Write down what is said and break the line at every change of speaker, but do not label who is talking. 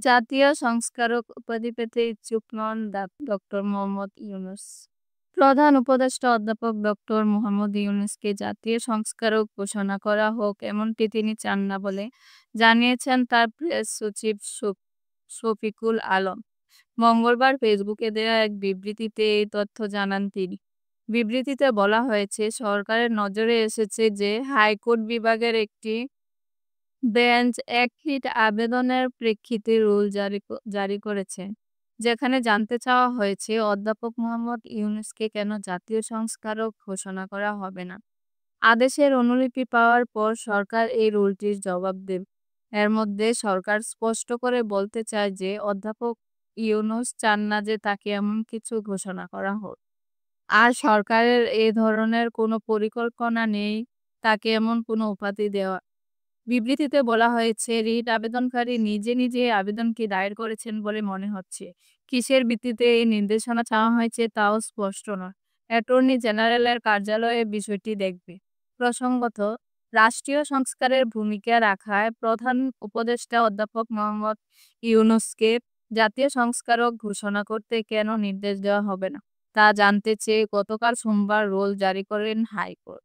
জাতীয় সংস্কারক উপাধি পেতে ইচ্ছুক নন ডক্টর মোহাম্মদ ইউনূস। প্রধান উপদেষ্টা অধ্যাপক ডক্টর মোহাম্মদ ইউনূসকে জাতীয় সংস্কারক ঘোষণা করা হোক এমনটি তিনি চান না বলে জানিয়েছেন তার প্রেস সচিব শফিকুল আলম। মঙ্গলবার ফেসবুকে দেয়া এক বিবৃতিতে এই তথ্য জানান তিনি। বিবৃতিতে বলা হয়েছে, সরকারের নজরে এসেছে যে হাইকোর্ট বিভাগের একটি বেঞ্চ এক রিট আবেদনের প্রেক্ষিতে রুল জারি করেছে, যেখানে জানতে চাওয়া হয়েছে অধ্যাপক মোহাম্মদ ইউনূসকে কেন জাতীয় সংস্কারক ঘোষণা করা হবে না। আদেশের অনুলিপি পাওয়ার পর সরকার এই রুলটির জবাব দেবে। এর মধ্যে সরকার স্পষ্ট করে বলতে চায় যে অধ্যাপক ইউনূস চান না যে তাকে এমন কিছু ঘোষণা করা হোক। আর সরকারের এ ধরনের কোনো পরিকল্পনা নেই তাকে এমন কোনো উপাধি দেওয়া। বিবৃতিতে বলা হয়েছে, রিট আবেদনকারী নিজে আবেদনটি দায়ের করেছেন বলে মনে হচ্ছে। কিসের ভিত্তিতে এই নির্দেশনা চাওয়া হয়েছে তাও স্পষ্ট নয়। অ্যাটর্নি জেনারেলের কার্যালয় বিষয়টি দেখবে। প্রসঙ্গত, রাষ্ট্রীয় সংস্কারের ভূমিকা রাখায় প্রধান উপদেষ্টা অধ্যাপক মোহাম্মদ ইউনূসকে জাতীয় সংস্কারক ঘোষণা করতে কেন নির্দেশ দেওয়া হবে না, তা জানতে চেয়ে গতকাল সোমবার রুল জারি করেন হাইকোর্ট।